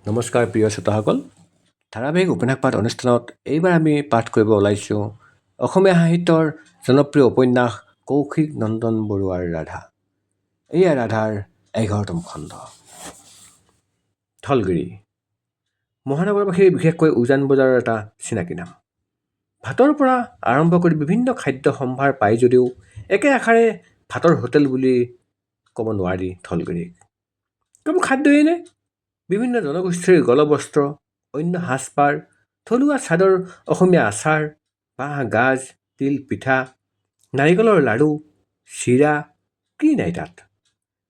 নমস্কাৰ প্ৰিয় শ্ৰোতাসকল, ধাৰাবাহিক উপন্যাস পাঠ অনুষ্ঠানত এইবাৰ আমি পাঠ কৰিব ওলাইছোঁ অসমীয়া সাহিত্যৰ জনপ্ৰিয় উপন্যাস কৌশিক নন্দন বৰুৱাৰ ৰাধা। এয়া ৰাধাৰ 11তম খণ্ড। থলগিৰি মহানগৰবাসীৰ বিশেষকৈ উজান বজাৰৰ এটা চিনাকি নাম। ভাতৰ পৰা আৰম্ভ কৰি বিভিন্ন খাদ্য সম্ভাৰ পায় যদিও একে আষাৰে ভাতৰ হোটেল বুলি ক'ব নোৱাৰি থলগিৰিক। কেৱল খাদ্যই নে, বিভিন্ন জনগোষ্ঠীৰ গলবস্ত্ৰ, অন্য সাজপাৰ, থলুৱা চাদৰ, অসমীয়া আচাৰ, বাঁহ গাজ, তিল পিঠা, নাৰিকলৰ লাড়ু, চিৰা, কি নাই তাত।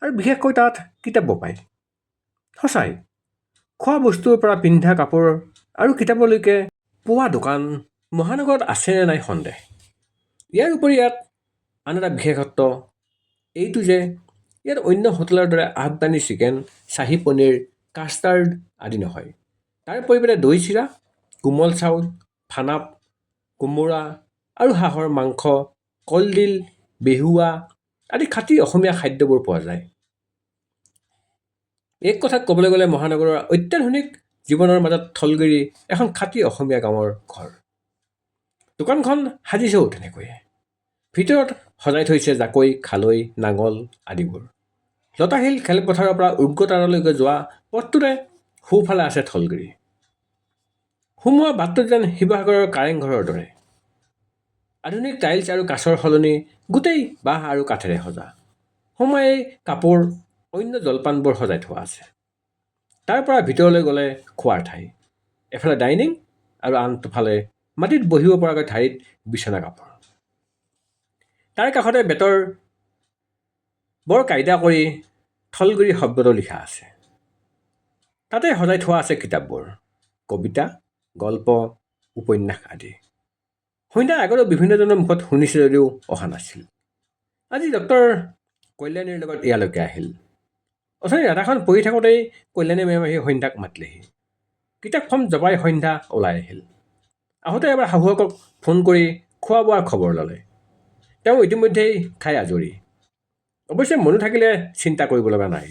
আৰু বিশেষকৈ তাত কিতাপো পায়। সঁচাই, খোৱা বস্তুৰ পৰা পিন্ধা কাপোৰ আৰু কিতাপলৈকে পোৱা দোকান মহানগৰত আছে নে নাই সন্দেহ। ইয়াৰ উপৰি ইয়াত আন এটা বিশেষত্ব এইটো যে ইয়াত অন্য হোটেলৰ দৰে আফগানী চিকেন, চাহী পনীৰ, কাষ্টাৰ্ড আদি নহয়। তাৰ পৰিৱৰ্তে দৈ চিৰা, কোমল চাউল, ফানাপ, কোমোৰা আৰু হাঁহৰ মাংস, কলডিল, বেহুৱা আদি খাটি অসমীয়া খাদ্যবোৰ পোৱা যায়। এক কথাত ক'বলৈ গ'লে মহানগৰৰ অত্যাধুনিক জীৱনৰ মাজত থলগিৰি এখন খাটি অসমীয়া গাঁৱৰ ঘৰ। দোকানখন সাজিছেও তেনেকৈয়ে। ভিতৰত সজাই থৈছে জাকৈ, খালৈ, নাঙল আদিবোৰ। লতাশিল খেলপথাৰৰ পৰা উগ্ৰতাৰালৈকে যোৱা পথটোতে সোঁফালে আছে থলগিৰি। সোমোৱা বাটটো যেন শিৱসাগৰৰ কাৰেংঘৰৰ দৰে। আধুনিক টাইলছ আৰু কাঠৰ সলনি গোটেই বাঁহ আৰু কাঠেৰে সজা। সোমাই কাপোৰ, অন্য জলপানবোৰ সজাই থোৱা আছে। তাৰ পৰা ভিতৰলৈ গ'লে খোৱাৰ ঠাই। এফালে ডাইনিং আৰু আনটোফালে মাটিত বহিব পৰাকৈ ঠাইত বিচনা কাপোৰ। তাৰ কাষতে বেতৰ বৰ কাইদা কৰি থলগিৰি শব্দটো লিখা আছে। তাতে সজাই থোৱা আছে কিতাপবোৰ, কবিতা, গল্প, উপন্যাস আদি। সন্ধ্যাৰ আগতেও বিভিন্নজনৰ মুখত শুনিছে যদিও অহা নাছিল। আজি ডক্টৰ কল্যাণীৰ লগত ইয়ালৈকে আহিল। অথনি ৰাধাখন পঢ়ি থাকোঁতেই কল্যাণী মেম আহি সন্ধ্যাক মাতিলেহি। কিতাপখন জপাই সন্ধ্যা ওলাই আহিল। আহোঁতে এবাৰ শাহুৱেকক ফোন কৰি খোৱা বোৱাৰ খবৰ ল'লে। তেওঁ ইতিমধ্যেই খাই আজৰি। অৱশ্যে মনো থাকিলে চিন্তা কৰিব লগা নাই।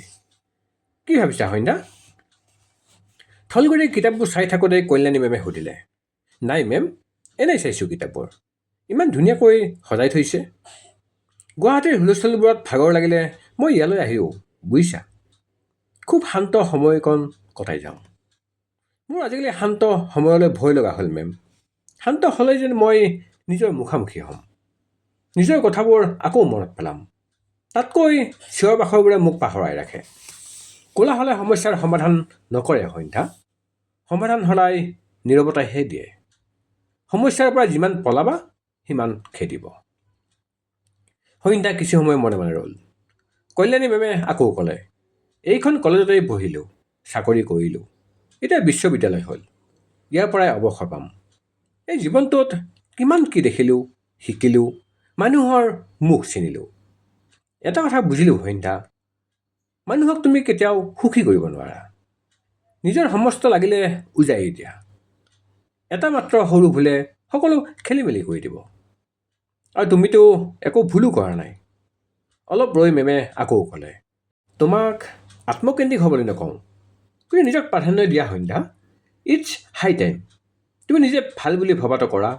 কি ভাবিছা সন্ধ্যা? থলগিৰিৰ কিতাপবোৰ চাই থাকোঁতে কল্যাণী মেমে সুধিলে। নাই মেম, এনেই চাইছোঁ কিতাপবোৰ। ইমান ধুনীয়াকৈ সজাই থৈছে। গুৱাহাটীৰ হুলস্থুলবোৰত ভাগৰ লাগিলে মই ইয়ালৈ আহিও, বুজিছা। খুব শান্ত সময়কণ কটাই যাওঁ। মোৰ আজিকালি শান্ত সময়লৈ ভয় লগা হ'ল মেম। শান্ত হ'লেই যেন মই নিজৰ মুখামুখি হ'ম। নিজৰ কথাবোৰ আকৌ মনত পেলাম। তাতকৈ চিঞৰ বাখৰবোৰে মোক পাহৰাই ৰাখে। কোলাহলে সমস্যাৰ সমাধান নকৰে সন্ধ্যা। সমাধান সদায় নীৰৱতাইহে দিয়ে। সমস্যাৰ পৰা যিমান পলাবা সিমান খেদিব। সন্ধ্যা কিছু সময় মনে মনে ৰ'ল। কল্যাণী মেমে আকৌ ক'লে, এইখন কলেজতেই পঢ়িলোঁ, চাকৰি কৰিলোঁ। এতিয়া বিশ্ববিদ্যালয় হ'ল। ইয়াৰ পৰাই অৱসৰ পাম। এই জীৱনটোত কিমান কি দেখিলোঁ, শিকিলোঁ, মানুহৰ মুখ চিনিলোঁ। এটা কথা বুজিলোঁ সন্ধ্যা, মানুহক তুমি কেতিয়াও সুখী কৰিব নোৱাৰা। নিজৰ সমস্ত লাগিলে উজাৰি দিয়া। এটা মাত্ৰ সৰু ভুলে সকলো খেলি মেলি কৰি দিব। আৰু তুমিতো একো ভুলো কৰা নাই। অলপ ৰৈ মেমে আকৌ ক'লে, তোমাক আত্মকেন্দ্ৰিক হ'বলৈ নকওঁ, কিন্তু নিজক প্ৰাধান্য দিয়া সন্ধ্যা। It's high time. তুমি নিজে ভাল বুলি ভবাটো কৰা।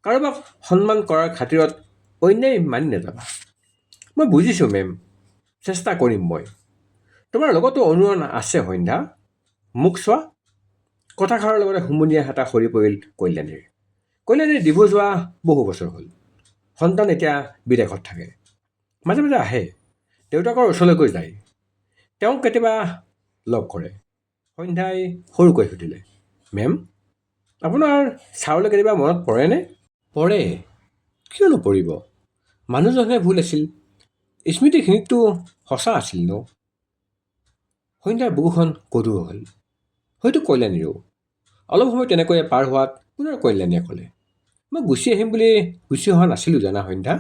কাৰোবাক সন্মান কৰাৰ খাতিৰত অন্যায় মানি নাযাবা। মই বুজিছোঁ মেম, চেষ্টা কৰিম মই। তোমাৰ লগতো অনুৰণ আছে সন্ধ্যা। মোক চোৱা। কথাষাৰৰ লগতে হুমুনিয়াহ এটা সৰি পৰিল কল্যাণীৰ। কল্যাণীৰ ডিভোৰ্চ হোৱা বহু বছৰ হ'ল। সন্তান এতিয়া বিদেশত থাকে। মাজে মাজে আহে, দেউতাকৰ ওচৰলৈকৈ যায়। তেওঁক কেতিয়াবা লগ কৰে। সন্ধ্যাই সৰুকৈ সুধিলে, মেম, আপোনাৰ ছাৰলৈ কেতিয়াবা মনত পৰেনে? পৰে, কিয় নপৰিব। মানুহজনহে ভুল আছিল। স্মৃতিখিনিতো সঁচা আছিল ন। সন্ধ্যাৰ বুকুখন গধুৰ হ'ল। হয়তো কল্যাণীৰো। অলপ সময় তেনেকৈয়ে পাৰ হোৱাত পুনৰ কল্যাণীয়ে ক'লে, মই গুচি আহিম বুলি গুচি অহা নাছিলোঁ জানা সন্ধ্যা।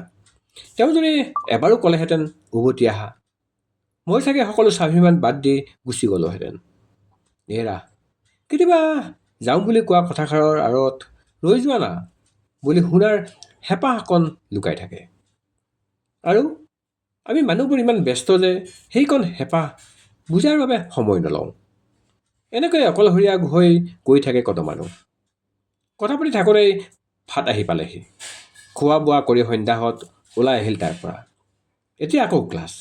তেওঁ যদি এবাৰো ক'লেহেঁতেন উভতি আহা, মই চাগে সকলো স্বাভিমান বাদ দি গুচি গ'লোহেঁতেন। এৰা, কেতিয়াবা যাওঁ বুলি কোৱা কথাষাৰৰ আঁৰত ৰৈ যোৱা না বুলি শুনাৰ হেঁপাহ অকণ লুকাই থাকে। আৰু আমি মানুহবোৰ ইমান ব্যস্ত যে সেইকণ হেঁপাহ বুজাৰ বাবে সময় নলওঁ। এনেকৈ অকলশৰীয়া হৈ গৈ থাকে কত মানুহ। কথা পাতি থাকোঁতেই ভাত আহি পালেহি। খোৱা বোৱা কৰি সন্ধ্যাহঁত ওলাই আহিল তাৰ পৰা। এতিয়া আকৌ ক্লাছ।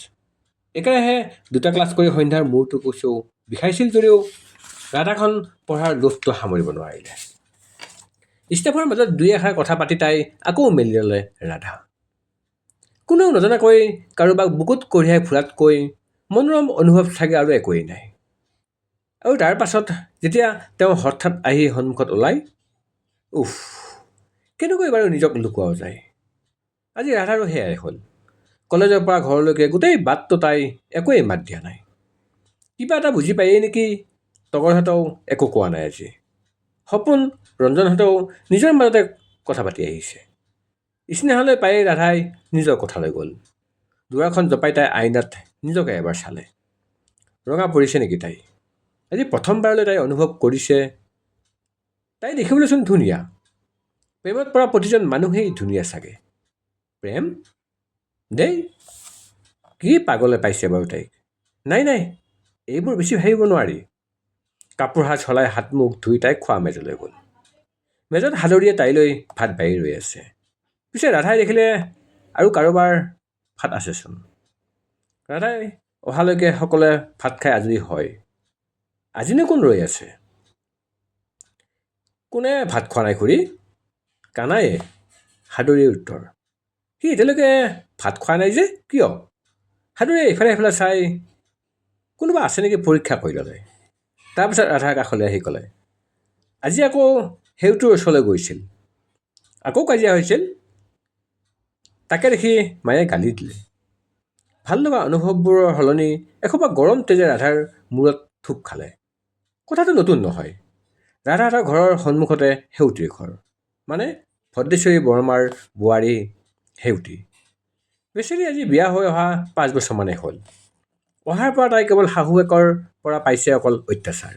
একেৰাহে 2টা ক্লাছ কৰি সন্ধ্যাৰ মূৰটো কুচো বিষাইছিল যদিও ৰাধাখন পঢ়াৰ লোভটো সামৰিব নোৱাৰিলে। ষ্টাফৰ মাজত 2 এষাৰ কথা পাতি তাই আকৌ মেলি ল'লে ৰাধা। কোনেও নজনাকৈ কাৰোবাক বুকুত কঢ়িয়াই ফুৰাতকৈ মনোৰম অনুভৱ চাগে আৰু একোৱেই নাই। আৰু তাৰ পাছত যেতিয়া তেওঁ হঠাৎ আহি সন্মুখত ওলাই, উফ, কেনেকৈ বাৰু নিজক লুকুৱাও যায়। আজি ৰাধাৰো সেয়াই হ'ল। কলেজৰ পৰা ঘৰলৈকে গোটেই বাটটো তাই একোৱেই মাত দিয়া নাই। কিবা এটা বুজি পায়েই নেকি তগৰহঁতেও একো কোৱা নাই আজি। সপোন ৰঞ্জনহঁতেও নিজৰ মাজতে কথা পাতি আহিছে। স্নেহালৈ পায়েই ৰাধাই নিজৰ কথালৈ গ'ল। দুৱাৰখন জপাই তাই আইনাত নিজকে এবাৰ চালে। ৰঙা পৰিছে নেকি তাই? আজি প্ৰথমবাৰলৈ তাই অনুভৱ কৰিছে তাই দেখিবলৈচোন ধুনীয়া। প্ৰেমত পৰা প্ৰতিজন মানুহেই ধুনীয়া চাগে। প্ৰেম? দেই, কি পাগলে পাইছে বাৰু তাইক? নাই নাই, এইবোৰ বেছি ভাবিব নোৱাৰি। কাপোৰ সাজ সলাই হাত মুখ ধুই তাই খোৱা মেজলৈ গ'ল। মেজত হালধিয়ে তাইলৈ ভাত বাঢ়ি ৰৈ আছে। পিছে ৰাধাই দেখিলে আৰু কাৰোবাৰ ভাত আছেচোন। ৰাধাই অহালৈকে সকলোৱে ভাত খাই আজৰি হয়। আজিনো কোন ৰৈ আছে? কোনে ভাত খোৱা নাই খুৰী? কানায়ে, হাদৰীৰ উত্তৰ। সি এতিয়ালৈকে ভাত খোৱা নাই যে কিয়? হাদৰীয়ে ইফালে সিফালে চাই কোনোবা আছে নেকি পৰীক্ষা কৰি ল'লে। তাৰপিছত ৰাধাৰ কাষলৈ আহি ক'লে, আজি আকৌ সেউটোৰ ওচৰলৈ গৈছিল। আকৌ কাজিয়া হৈছিল। তাকে দেখি মায়ে গালি দিলে। ভাল লগা অনুভৱবোৰৰ সলনি এসোপা গৰম তেজে ৰাধাৰ মূৰত থুপ খালে। কথাটো নতুন নহয়। ৰাধাহঁতৰ ঘৰৰ সন্মুখতে সেউতীৰ ঘৰ, মানে ভদ্ৰেশ্বৰী বৰমাৰ বোৱাৰী সেউতী। বেচেৰী আজি বিয়া হৈ অহা 5 বছৰমানেই হ'ল। অহাৰ পৰা তাই কেৱল শাহুৱেকৰ পৰা পাইছে অকল অত্যাচাৰ।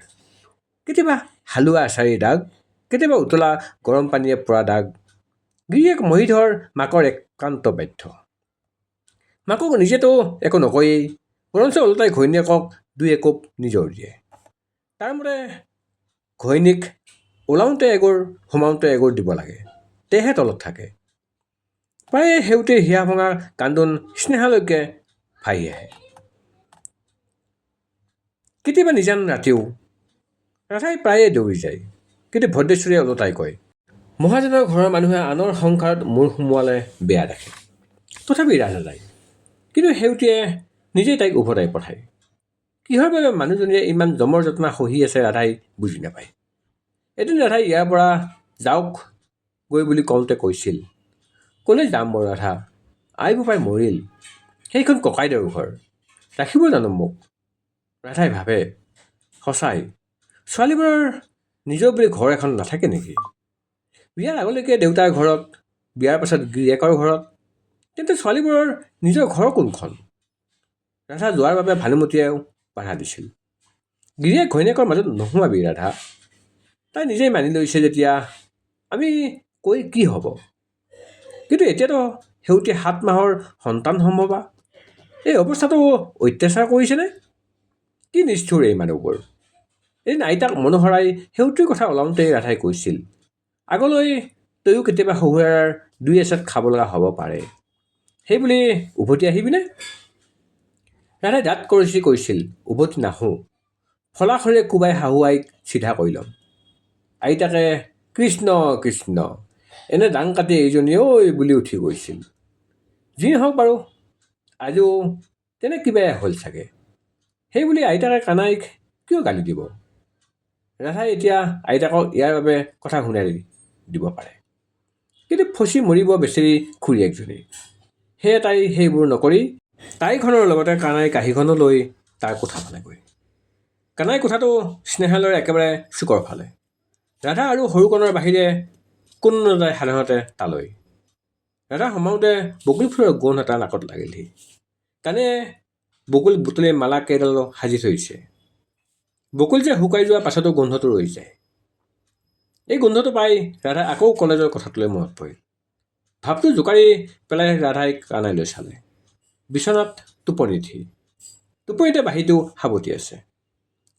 কেতিয়াবা হালোৱা আচাৰিৰ দাগ, কেতিয়াবা উতলা গৰম পানীয়ে পৰা দাগ। গিৰিয়েক মহীধৰ মাকৰ একান্ত বাধ্য। মাকক নিজেতো একো নকয়েই, বৰঞ্চ ওলোটাই ঘৈণীয়েকক 2 একোপ নিজৰ দিয়ে। তাৰ মতে ঘৈণীক ওলাওঁতে এগোৰ সোমাওঁতে এগোৰ দিব লাগে, তেহে তলত থাকে। প্ৰায়ে সেউতীৰ হিয়া ভঙা কান্দোন স্নেহালৈকে ভাহি আহে। কেতিয়াবা নিজান ৰাতিও ৰাধাই প্ৰায়ে দৌৰি যায়। কিন্তু ভদ্ৰেশ্বৰীয়ে ওলোটাই কয়, মহাজনৰ ঘৰৰ মানুহে আনৰ সংসাৰত মূৰ সুমুৱালে বেয়া দেখে। তথাপি ৰাধা যায়। কিন্তু সেউতীয়ে নিজেই তাইক উভতাই পঠায়। কিহৰ বাবে মানুহজনীয়ে ইমান জমৰ যত্না সহি আছে ৰাধাই বুজি নাপায়। এদিন ৰাধাই ইয়াৰ পৰা যাওক গৈ বুলি কওঁতে কৈছিল, ক'লৈ যাম বাৰু ৰাধা, আই বোপাই মৰিল, সেইখন ককাইদেউৰ ঘৰ, ৰাখিব জানো মোক? ৰাধাই ভাবে, সঁচাই ছোৱালীবোৰৰ নিজৰ বুলি ঘৰ এখন নাথাকে নেকি? বিয়াৰ আগলৈকে দেউতাৰ ঘৰত, বিয়াৰ পাছত গিৰিয়েকৰ ঘৰত, তেন্তে ছোৱালীবোৰৰ নিজৰ ঘৰ কোনখন? ৰাধা যোৱাৰ বাবে ভানুমতীয়েও বাধা দিছিল। গিৰিয়েক ঘৈণীয়েকৰ মাজত নোসোমাবি ৰাধা, তাই নিজেই মানি লৈছে যেতিয়া আমি কৈ কি হ'ব? কিন্তু এতিয়াতো সেউতীয়ে 7 মাহৰ সন্তান সম্ভৱা। এই অৱস্থাটো অত্যাচাৰ কৰিছেনে? কি নিষ্ঠুৰ এই মানুহবোৰ। এদিন আইতাক মনোহৰাই সেউতীৰ কথা ওলাওঁতেই ৰাধাই কৈছিল, আগলৈ তয়ো কেতিয়াবা শহুৰাৰ 2 এচাট খাব লগা হ'ব পাৰে, সেইবুলি উভতি আহিবিনে? ৰাধাই দাঁত কৰচি কৈছিল, উভতি নাহোঁ, ফলাশৰে কোবাই শাহু আইক চিধা কৰি ল'ম। আইতাকে কৃষ্ণ কৃষ্ণ, এনে ডাং কাটি এইজনী ঐ বুলি উঠি গৈছিল। যি নহওক বাৰু, আজিও তেনে কিবাই হ'ল চাগে, সেইবুলি আইতাকে কানাইক কিয় গালি দিব? ৰাধাই এতিয়া আইতাকক ইয়াৰ বাবে কথা শুনাই দিব পাৰে। কিন্তু ফচি মৰিব বেচেৰী খুৰীয়েকজনী। সেয়ে তাই সেইবোৰ নকৰি তাইখনৰ লগতে কানাই কাঁহীখনো লৈ তাৰ কোঠা পালেগৈ। কানাই কোঠাটো স্নেহালয়ৰ একেবাৰে চুকৰ ফালে। ৰাধা আৰু সৰুকণৰ বাহিৰে কোনো নাযায় সাধাৰণতে তালৈ। ৰাধা সোমাওঁতে বকুল ফুলৰ গোন্ধ এটা নাকত লাগিলহি। কানে বকুল বুটলি মালা কেইডাল সাজি থৈছে। বকুল যে শুকাই যোৱাৰ পাছতো গোন্ধটো ৰৈ যায়। এই গোন্ধটো পাই ৰাধাই আকৌ কলেজৰ কথাটোলৈ মনত পৰিল। ভাৱটো জোকাৰি পেলাই ৰাধাই কানাইলৈ চালে। বিচনাত টোপনিতে বাঁহীটো সাৱটি আছে,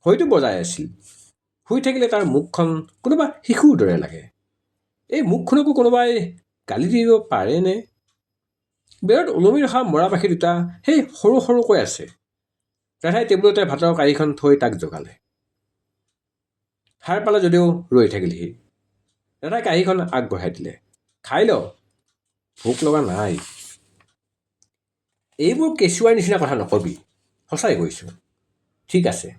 হয়তো বজাই আছিল। শুই থাকিলে তাৰ মুখখন কোনোবা শিশুৰ দৰে লাগে। এই মুখখনকো কোনোবাই গালি দিব পাৰেনে? বেৰত ওলমি ৰখা মৰা পাখি দুটা সেই সৰু সৰুকৈ আছে। ৰাধাই টেবুলতে ভাতৰ কাঁহীখন থৈ তাক জগালে। সাৰ পালে যদিও ৰৈ থাকিলহি। ৰাধাই কাঁহীখন আগবঢ়াই দিলে। খাই ল, ভোক লগা নাই। এইবোৰ কেঁচুৱাৰ নিচিনা কথা নকবি, সঁচাই কৈছোঁ। ঠিক আছে,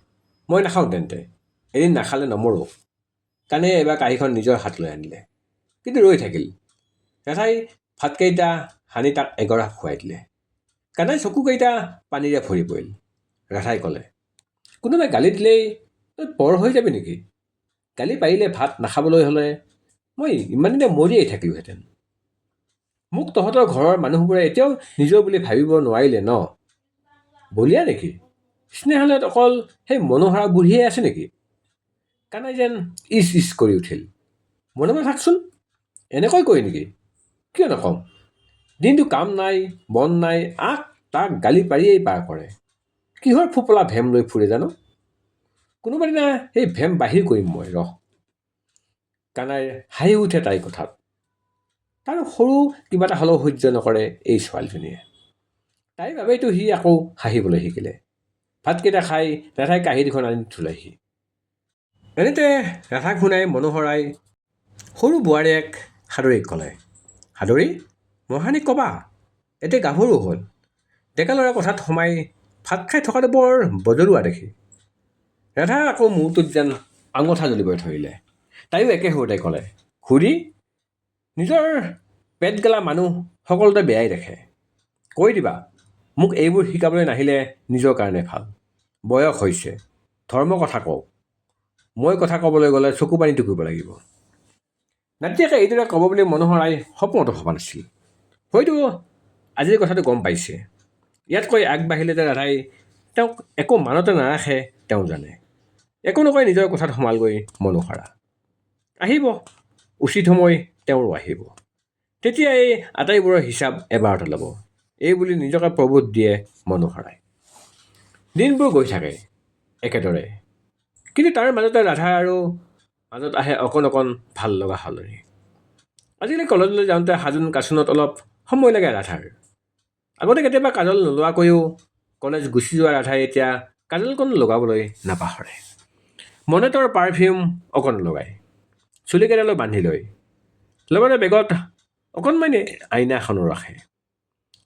মই নাখাওঁ তেন্তে, এদিন নাখালে নমৰো। কাণে এবাৰ কাঁহীখন নিজৰ হাতলৈ আনিলে, কিন্তু ৰৈ থাকিল। ৰাধাই ভাতকেইটা সানি তাক এগৰা খুৱাই দিলে। কাণাই চকুকেইটা পানীৰে ভৰি পৰিল। ৰাধাই ক'লে, কোনোবাই গালি দিলেই তই পৰ হৈ যাবি নেকি? গালি পাৰিলে ভাত নাখাবলৈ হ'লে মই ইমান দিনে মৰিয়েই থাকিলোহেঁতেন। মোক তহঁতৰ ঘৰৰ মানুহবোৰে এতিয়াও নিজৰ বুলি ভাবিব নোৱাৰিলে ন? বলিয়া নেকি? স্নেহালয়ত অকল সেই মনোহৰা বুঢ়ীয়ে আছে নেকি? কাণাই যেন ইচ ইচ কৰি উঠিল। মনে মনে থাকচোন, এনেকৈ কয় নেকি? কিয় নক'ম? দিনটো কাম নাই, বন নাই, আক তাক গালি পাৰিয়েই পাৰ কৰে। কিহৰ ফোপলা ভেম লৈ ফুৰে জানো? কোনোবা দিনা সেই ভেম বাহিৰ কৰিম মই, ৰহ। কাণাইৰ হাঁহি উঠে তাইৰ কথাত। তাৰ সৰু কিবা এটা হ'লেও সহ্য নকৰে এই ছোৱালীজনীয়ে। তাইৰ বাবেইতো সি আকৌ হাঁহিবলৈ শিকিলে। ভাতকেইটা খাই ৰাধাই কাঁহী দুখন আনি থলেহি। এনেতে ৰাধাক শুনাই মনোহৰাই সৰু বোৱাৰীয়েক সাদৰীক ক'লে, সাদৰী, মহানীক ক'বা, এতিয়া গাভৰু হ'ল। ডেকা ল'ৰা কথাত সোমাই ভাত খাই থকাটো বৰ বজৰুৱা দেখি। ৰাধাৰ আকৌ মূৰটোত যেন আঙঠা জ্বলিবলৈ ধৰিলে। তাইও একে সুৰতে ক'লে, খুৰী, নিজৰ পেট গেলা মানুহ সকলোতে বেয়াই দেখে। কৈ দিবা, মোক এইবোৰ শিকাবলৈ নাহিলে নিজৰ কাৰণে ভাল। বয়স হৈছে, ধৰ্ম কথা কওঁ। মই কথা ক'বলৈ গ'লে চকু পানী টুকিব লাগিব। নাতিয়েকে এইদৰে ক'ব বুলি মনোহৰাই সপোনতো ভবা নাছিল। হয়তো আজিৰ কথাটো গম পাইছে। ইয়াতকৈ আগবাঢ়িলে যে ৰাধাই তেওঁক একো মানতে নাৰাখে তেওঁ জানে। একো নকয় নিজৰ কথাত সোমালগৈ মনোহৰা। আহিব, উচিত সময় তেওঁৰো আহিব। তেতিয়া এই আটাইবোৰৰ হিচাপ এবাৰতে ল'ব, এই বুলি নিজকে প্ৰবোধ দিয়ে মনোহৰাই। দিনবোৰ গৈ থাকে একেদৰে, কিন্তু তাৰ মাজতে ৰাধা আৰু মাজত আহে অকণ অকণ ভাল লগা সলনি। আজিকালি কলেজলৈ যাওঁতে সাজোন কাচোনত অলপ সময় লাগে ৰাধাৰ। আগতে কেতিয়াবা কাজল নোলোৱাকৈও কলেজ গুচি যোৱা ৰাধাই এতিয়া কাজলকণ লগাবলৈ নাপাহৰে। মনেতৰ পাৰফিউম অকণ লগায়, চুলিকেইডালৈ বান্ধি লয়, লগতে বেগত অকণমানি আইনা এখনো ৰাখে।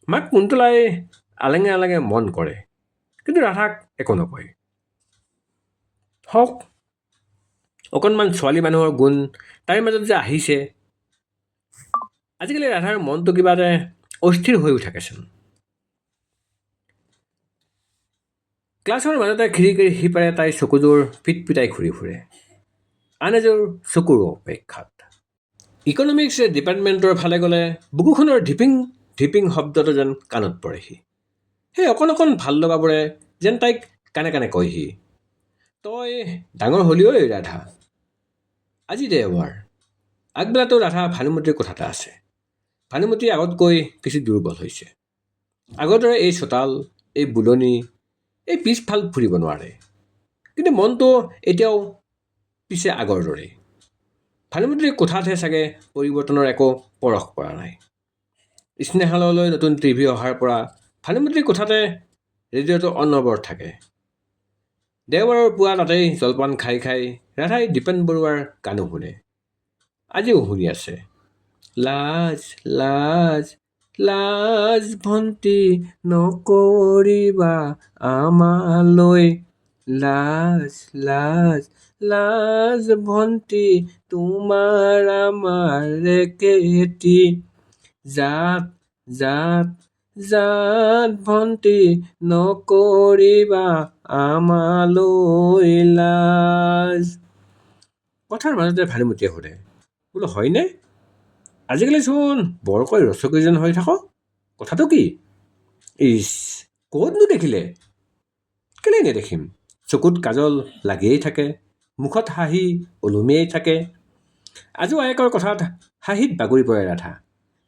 মাক কুন্তলাই আলেঙে আলেঙে মন কৰে, কিন্তু ৰাধাক একো নকয়। হওক, অকণমান ছোৱালী মানুহৰ গুণ তাইৰ মাজত যে আহিছে। আজিকালি ৰাধাৰ মনটো কিবা এটা অস্থিৰ হৈ থাকেচোন। ক্লাছৰ মাজতে খিৰিকীৰ সিপাৰে তাইৰ চকুযোৰ পিটপিটাই ঘূৰি ফুৰে, আন এযোৰ চকুৰ অপেক্ষাত। ইকনমিক্স ডিপাৰ্টমেণ্টৰ ফালে গ'লে বুকুখনৰ ধিপিং ধিপিং শব্দটো যেন কাণত পৰেহি। সেই অকণ অকণ ভাল লগাবোৰে যেন তাইক কাণে কাণে কয়হি, তই ডাঙৰ হলি ঐ ৰাধা। আজি দেওবাৰ, আগবেলাতো ৰাধা ভানুমতীৰ কথা এটা আছে। ভানুমতী আগতকৈ কিছু দুৰ্বল হৈছে। আগৰ দৰে এই চোতাল, এই বুলনি, এই পিছফাল ফুৰিব নোৱাৰে, কিন্তু মনটো এতিয়াও পিছে আগৰ দৰেই। ভানুমতীৰ কোঠাতহে চাগে পৰিৱৰ্তনৰ একো পৰশ পৰা নাই। স্নেহালয়লৈ নতুন টিভি অহাৰ পৰা ভানুমতীৰ কোঠাতে ৰেডিঅ'টো অনবৰত থাকে। দেওবাৰৰ পুৱা তাতেই জলপান খাই খাই ৰাধাই দীপেন বৰুৱাৰ গানো শুনে। আজিও শুনি আছে, লাজ লাজ লাজ ভণ্টি নকৰিবা আমালৈ, লাজ লাজ লাজ ভণ্টি তোমাৰ আমাৰ একেটি, জাত জাত জাত ভণ্টি নকৰিবা আমালৈ লাজ। কথাৰ মাজতে ভানুমতীয়ে সোধে, বোলো হয়নে? আজিকালি চোন বৰকৈ ৰচকী যেন হৈ থাক, কথাটো কি? ইচ, ক'তনো দেখিলে? কেলেই নেদেখিম, চকুত কাজল লাগিয়েই থাকে, মুখত হাঁহি ওলমিয়েই থাকে। আজো আয়েকৰ কথাত হাঁহিত বাগৰি পৰে ৰাধা,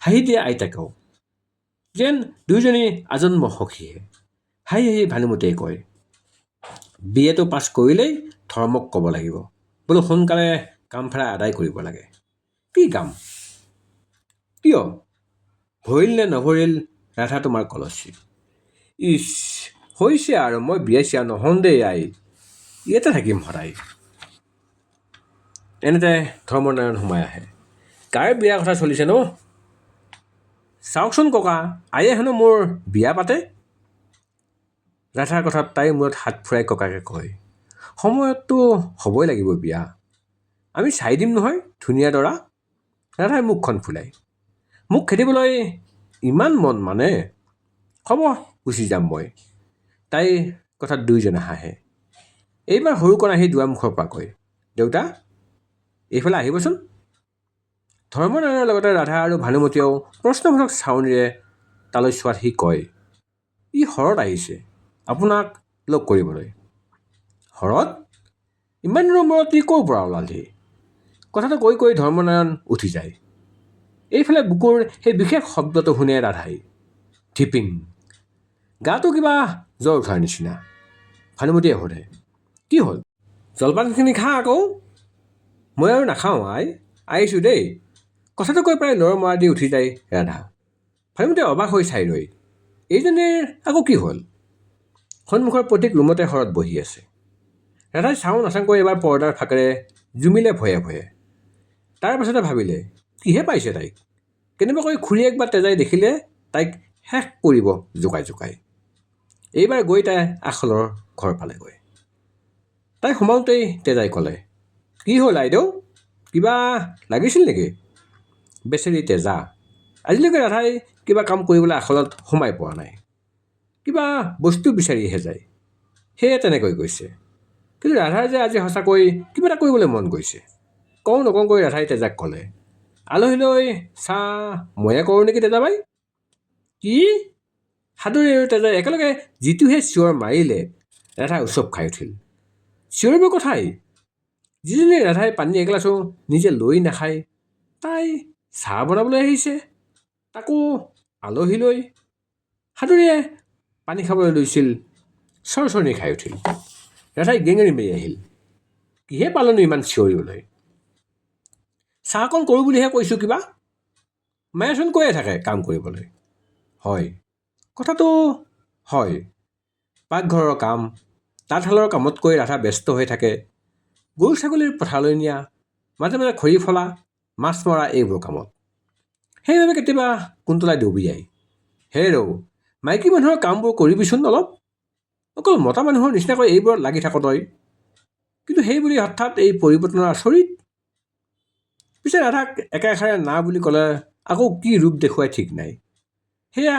হাঁহি দিয়ে আইতাকেও, যেন দুয়োজনী আজন্ম সখীহে। হাঁহি হাঁহি ভানুমতীয়ে কয়, বি এটো পাছ কৰিলেই ধৰ্মক ক'ব লাগিব, বোলো সোনকালে কাম ফেৰা আদায় কৰিব লাগে। কি কাম? কিয়? ভৰিল নে নভৰিল ৰাধা তোমাৰ কলচী? ইচ, হৈছে আৰু মই বিয়া চিয়া নহওঁ দেই আই, ইয়াতে থাকিম সদায়। এনেতে ধৰ্মনাৰায়ণ সোমাই আহে। কাৰ বিয়াৰ কথা চলিছে ন? চাওকচোন ককা, আয়ে হেনো মোৰ বিয়া পাতে। ৰাধাৰ কথাত তাইৰ মূৰত হাত ফুৰাই ককাকে কয়, সময়ততো হ'বই লাগিব বিয়া, আমি চাই দিম নহয় ধুনীয়া দৰা। ৰাধাই মুখখন ফুলাই, মোক খেদিবলৈ ইমান মন মানে? হ'ব, গুচি যাম মই। তাইৰ কথাত দুয়োজনে হাঁহে। এইবাৰ সৰুকণ আহি দুৱাৰমুখৰ পৰা কয়, দেউতা এইফালে আহিবচোন। ধৰ্মনাৰায়ণৰ লগতে ৰাধা আৰু ভানুমতীয়েও প্ৰশ্নবোধক চাৱনিৰে তালৈ চোৱাত সি কয়, ই শৰত আহিছে আপোনাক লগ কৰিবলৈ। শৰত? ইমান দিনৰ মূৰত ই ক'ৰ পৰা ওলালহি? কথাটো কৈ কৈ ধৰ্মনাৰায়ণ উঠি যায়। এইফালে বুকুৰ সেই বিশেষ শব্দটো শুনে ৰাধাই। ধিপিং। গাটো কিবা জ্বৰ উঠাৰ নিচিনা। ভানুমতীয়ে সোধে, কি হ'ল? জলপানখিনি খা আকৌ। মই আৰু নাখাওঁ আই, আহিছোঁ দেই। কথাটো কৈ প্ৰায় লৰ মৰা দি উঠি যায় ৰাধা। ভানুমতীয়ে অবাক হৈ চাই ৰয়, এইজনীৰ আকৌ কি হ'ল? সন্মুখৰ প্ৰত্যেক ৰুমতে শৰত বহি আছে। ৰাধাই চাওঁ নাচাওঁকৈ এবাৰ পৰ্দাৰ ফাকেৰে জুমিলে ভয়ে ভয়ে। তাৰ পাছতে ভাবিলে, কিহে পাইছে তাইক? কেনেবাকৈ খুৰীয়েক বা তেজাই দেখিলে তাইক শেষ কৰিব জোকাই জোকাই। এইবাৰ গৈ তাই আখলৰ ঘৰ পালেগৈ। তাই সোমাওঁতেই তেজাই ক'লে, কি হ'ল আইদেউ, কিবা লাগিছিল নেকি? বেচেৰি তেজা, আজিলৈকে ৰাধাই কিবা কাম কৰিবলৈ আখলত সোমাই পোৱা নাই। কিবা বস্তু বিচাৰিহে যায়, সেয়ে তেনেকৈ গৈছে। কিন্তু ৰাধাৰ যে আজি সঁচাকৈ কিবা এটা কৰিবলৈ মন গৈছে। কওঁ নকওঁকৈ ৰাধাই তেজাক ক'লে, আলহীলৈ চাহ ময়ে কৰোঁ নেকি তেজাবাই? কি? সাদৰী আৰু তেজাই একেলগে যিটোহে চিঞৰ মাৰিলে, ৰাধা উচপ খাই উঠিল। চিঞৰিব কথাই, যিজনী ৰাধাই পানী এগিলাচো নিজে লৈ নাখায়, তাই চাহ বনাবলৈ আহিছে, তাকো আলহীলৈ। সাদৰীয়ে পানী খাবলৈ লৈছিল, চৰচৰনি খাই উঠিল। ৰাধাই গেঙেৰি মেলি আহিল, কিহে পালেনো ইমান চিঞৰিবলৈ? চাহকণ কৰোঁ বুলিহে কৈছোঁ কিবা। মায়েচোন কৈয়ে থাকে কাম কৰিবলৈ। হয়, কথাটো হয়। পাকঘৰৰ কাম, তাঁতশালৰ কামতকৈ ৰাধা ব্যস্ত হৈ থাকে গৰু ছাগলীৰ পথাৰলৈ নিয়া, মাজে মাজে খৰি ফলা, মাছ মৰা এইবোৰ কামত। সেইবাবে কেতিয়াবা কুন্তলাই দবিয়ায়, হে ৰৌ, মাইকী মানুহৰ কামবোৰ কৰিবিচোন অলপ, অকল মতা মানুহৰ নিচিনাকৈ এইবোৰত লাগি থাক তই। কিন্তু সেই বুলি হঠাৎ এই পৰিৱৰ্তনৰ আচৰিত। পিছে ৰাধাক একেষাৰে না বুলি ক'লে আকৌ কি ৰূপ দেখুৱাই ঠিক নাই। সেয়া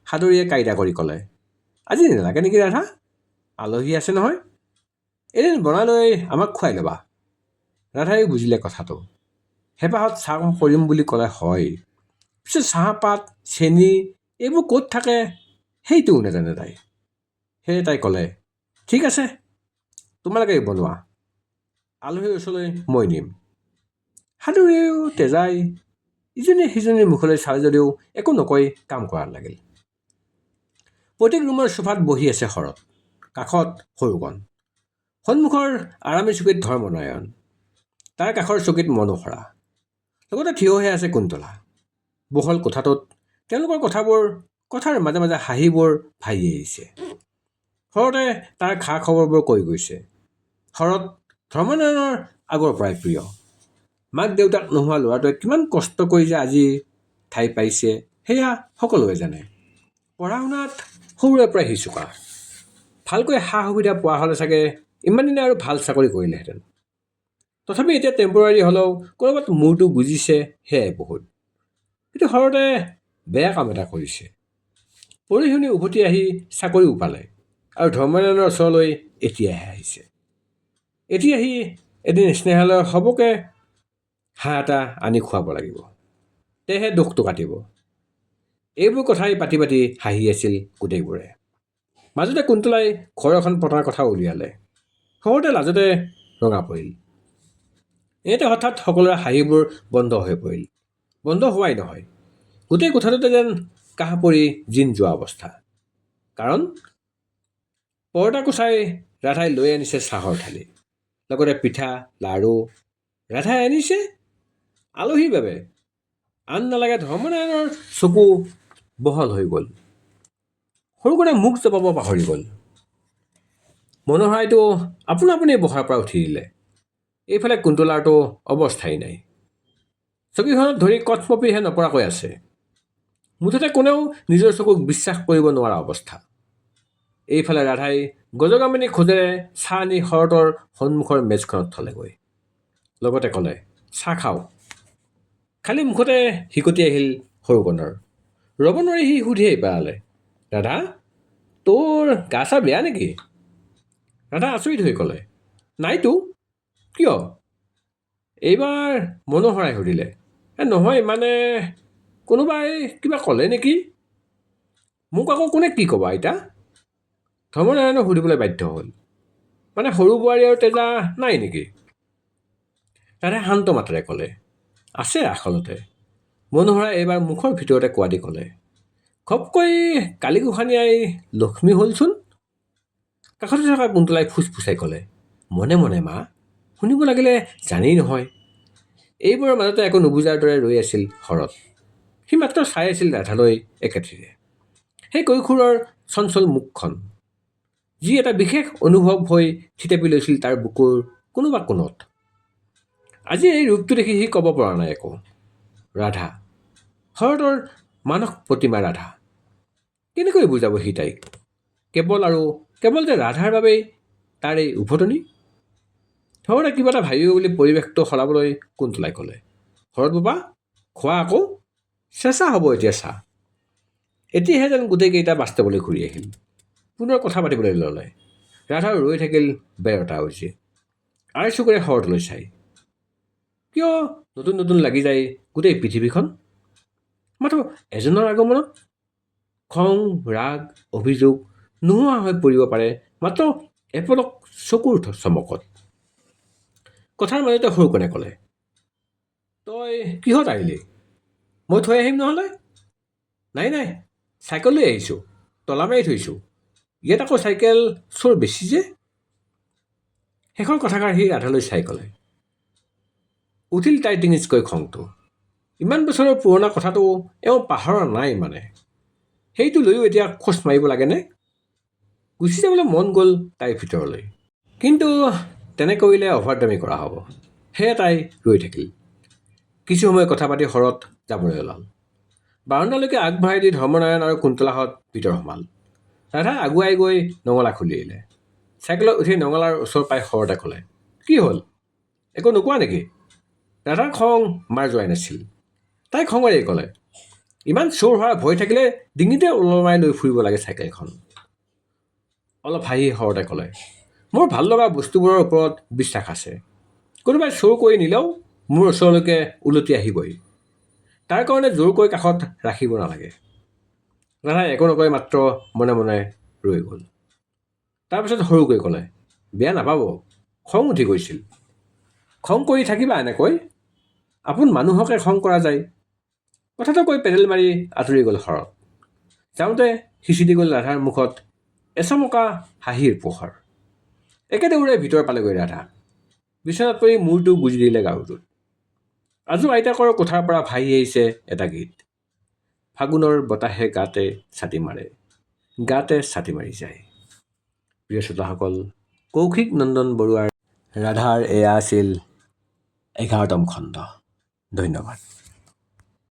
সাদৰীয়ে কাইদা কৰি ক'লে, আজি নালাগে নেকি ৰাধা, আলহী আছে নহয়, এদিন বনাই লৈ আমাক খুৱাই ল'বা। ৰাধাইও বুজিলে কথাটো। হেঁপাহত চাহ কৰিম বুলি ক'লে হয়, পিছে চাহপাত চেনি এইবোৰ ক'ত থাকে সেইটোও নাজানে তাই। সেয়ে তাই ক'লে, ঠিক আছে তোমালোকে বনোৱা, আলহীৰ ওচৰলৈ মই নিম। সাদৰীয়েও তেজাই ইজনীয়ে সিজনীৰ মুখলৈ চাই যদিও একো নকৈ কাম কৰাত লাগিল। প্ৰত্যেক ৰুমৰ চোফাত বহি আছে শৰত, কাষত সৰুকণ। সন্মুখৰ আৰামী চকীত ধৰ্মনাৰায়ণ, তাৰ কাষৰ চকীত মনোহৰা, লগতে থিয় হৈ আছে কুন্তলা। বহল কোঠাটোত তেওঁলোকৰ কথাৰ মাজে মাজে হাঁহিবোৰ ভাহি আহিছে। শৰতে তাৰ খা খবৰবোৰ কৈ গৈছে। শৰত ধৰ্মনাৰায়ণৰ আগৰ পৰাই প্ৰিয়। মাক দেউতাক নোহোৱা ল'ৰাটোৱে কিমান কষ্ট কৰি যে আজি ঠাই পাইছে সেয়া সকলোৱে জানে। পঢ়া শুনাত সৰুৰে পৰাই সি চোকা। ভালকৈ সা সুবিধা পোৱা হ'লে চাগে ইমান দিনে আৰু ভাল চাকৰি কৰিলেহেঁতেন। তথাপি এতিয়া টেম্পৰাৰী হ'লেও ক'ৰবাত মূৰটো গুজিছে, সেয়াই বহুত। কিন্তু শৰতে বেয়া কাম এটা কৰিছে। পঢ়ি শুনি উভতি আহি চাকৰিও পালে আৰু ধৰ্মনাৰায়ণৰ ওচৰলৈ এতিয়াহে আহিছে। এতিয়া সি এদিন স্নেহালয়ৰ হ'বকে হাঁহ এটা আনি খুৱাব লাগিব, তেহে দুখটো কাটিব। এইবোৰ কথাই পাতি পাতি হাঁহি আছিল গোটেইবোৰে। মাজতে কুন্তলাই ঘৰ এখন পতাৰ কথা উলিয়ালে। শৰতে লাজতে ৰঙা পৰিল। এনেতে হঠাৎ সকলোৰে হাঁহিবোৰ বন্ধ হৈ পৰিল। বন্ধ হোৱাই নহয়, গোটেই কোঠাটোতে যেন কাহ পৰি জিন যোৱা অৱস্থা। কাৰণ পৰ্দা কোচাই ৰাধাই লৈ আনিছে চাহৰ থালি, লগতে পিঠা লাড়ু ৰাধাই আনিছে আলহীৰ বাবে। আন নালাগে ধৰ্মনাৰায়ণৰ চকু বহল হৈ গ'ল। সৰুকণে মুখ জপাব পাহৰি গ'ল। মনোহৰাইতো আপোনা আপুনি বহাৰ পৰা উঠি দিলে। এইফালে কুন্তলাৰতো অৱস্থাই নাই। চকীখনত ধৰি কটমপিহে নপৰাকৈ আছে। মুঠতে কোনেও নিজৰ চকুক বিশ্বাস কৰিব নোৱাৰা অৱস্থা। এইফালে ৰাধাই গজগামিনী খোজেৰে চাহ আনি শৰতৰ সন্মুখৰ মেজখনত থলেগৈ। লগতে ক'লে, চাহ খাওঁ। খালি মুখতে হিকটি আহিল সৰুকণৰ। ৰ'ব নোৱাৰি সি সুধিয়েই পেলালে, ৰাধা, তোৰ গা চা বেয়া নেকি? ৰাধা আচৰিত হৈ ক'লে, নাইতো, কিয়? এইবাৰ মনোহৰাই সুধিলে, নহয় মানে কোনোবাই কিবা ক'লে নেকি? মোক আকৌ কোনে কি ক'ব আইতা? ধৰ্মনাৰায়ণক সুধিবলৈ বাধ্য হ'ল, মানে সৰু বোৱাৰী আৰু তেজা নাই নেকি? ৰাধাই শান্ত মাতেৰে ক'লে, আছে আচলতে। মনোহৰাই এইবাৰ মুখৰ ভিতৰতে কোৱা দি ক'লে, ঘপকৈ কালি গোসাঁনী লক্ষ্মী হ'লচোন। কাষতে থকা কুন্তলাই ফুচফুচাই ক'লে, মনে মনে মা, শুনিব লাগিলে জানেই নহয়। এইবোৰৰ মাজতে একো নুবুজাৰ দৰে ৰৈ আছিল শৰৎ। সি মাত্ৰ চাই আছিল ৰাধালৈ একেথিৰে। সেই কৈশোৰৰ চঞ্চল মুখখন, যি এটা বিশেষ অনুভৱ হৈ থিতাপি লৈছিল তাৰ বুকুৰ কোনোবা কোণত। আজি এই ৰূপটো দেখি সি ক'ব পৰা নাই একো। ৰাধা, শৰতৰ মানস প্ৰতিমা ৰাধা। কেনেকৈ বুজাব সি তাইক? কেৱল যে ৰাধাৰ বাবেই তাৰ এই উভতনি? শৰতে কিবা এটা ভাবিব বুলি পৰিৱেশটো সলাবলৈ কুন্তলাই ক'লে, শৰৎ বাবা, খোৱা আকৌ, চেঁচা হ'ব এতিয়া চাহ। এতিয়াহে যেন গোটেইকেইটা বাস্তৱলৈ ঘূৰি আহিল। পুনৰ কথা পাতিবলৈ ল'লে। ৰাধাও ৰৈ থাকিল বেৰটা উজি আইচকুৰে শৰতলৈ চাই। কিয় নতুন নতুন লাগি যায় গোটেই পৃথিৱীখন? মাথো এজনৰ আগমনত খং ৰাগ অভিযোগ নোহোৱা হৈ পৰিব পাৰে মাত্ৰ এপলক চকুৰ চমকত। কথাৰ মাজতে সৰুকণে ক'লে, তই কিহত আহিলি? মই থৈ আহিম নহ'লে? নাই চাইকেল লৈ আহিছোঁ, তলা মাৰি থৈছোঁ। ইয়াত আকৌ চাইকেল চোৰ বেছি যে। শেষৰ কথাষাৰ সি ৰাধালৈ চাই ক'লে। উঠিল তাইৰ টিঙিচকৈ খংটো। ইমান বছৰৰ পুৰণা কথাটো এওঁ পাহৰা নাই মানে। সেইটো লৈও এতিয়া খোজ মাৰিব লাগেনে? গুচি যাবলৈ মন গ'ল তাইৰ ভিতৰলৈ। কিন্তু তেনে কৰিলে অভদ্ৰামি কৰা হ'ব। সেয়ে তাই ৰৈ থাকিল। কিছু সময় কথা পাতি শৰৎ যাবলৈ ওলাল। বাৰাণ্ডালৈকে আগবঢ়াই দি ধৰ্মনাৰায়ণ আৰু কুন্তলাহঁত ভিতৰ সোমাল। ৰাধাই আগুৱাই গৈ নঙলা খুলি দিলে। চাইকেলত উঠি নঙলাৰ ওচৰ পাই শৰতে ক'লে, কি হ'ল? একো নোকোৱা নেকি? ৰাধাৰ খং মাৰ যোৱাই নাছিল। তাই খঙেৰেই ক'লে, ইমান চোৰ হোৱাৰ ভয় থাকিলে ডিঙিতে ওলমাই লৈ ফুৰিব লাগে চাইকেলখন। অলপ হাঁহি শৰতে ক'লে, মোৰ ভাল লগা বস্তুবোৰৰ ওপৰত বিশ্বাস আছে। কোনোবাই চোৰ কৰি নিলেও মোৰ ওচৰলৈকে উলটি আহিবই। তাৰ কাৰণে জোৰকৈ কাষত ৰাখিব নালাগে। ৰাধাই একো নকৈ মাত্ৰ মনে মনে ৰৈ গ'ল। তাৰপিছত সৰুকৈ ক'লে, বেয়া নাপাব, খং উঠি গৈছিল। খং কৰি থাকিবা এনেকৈ? আপোন মানুহকে খং কৰা যায়। কথাটো কৈ পেডেল মাৰি আঁতৰি গ'ল শৰৎ। যাওঁতে সিঁচি দি গ'ল ৰাধাৰ মুখত এচমকা হাঁহিৰ পোহৰ। একে দৌৰে ভিতৰ পালেগৈ ৰাধা। বিচনাত পৰি মূৰটো গুজি দিলে গাৰুটোত। আজো আইতাকৰ কোঠাৰ পৰা ভাহি আহিছে এটা গীত। ফাগুনৰ বতাহে গাতে ছাতি মাৰে, গাতে ছাতি মাৰি যায়। প্ৰিয় শ্ৰোতাসকল, কৌশিক নন্দন বৰুৱাৰ ৰাধাৰ এয়া আছিল 11তম খণ্ড। ধন্যবাদ।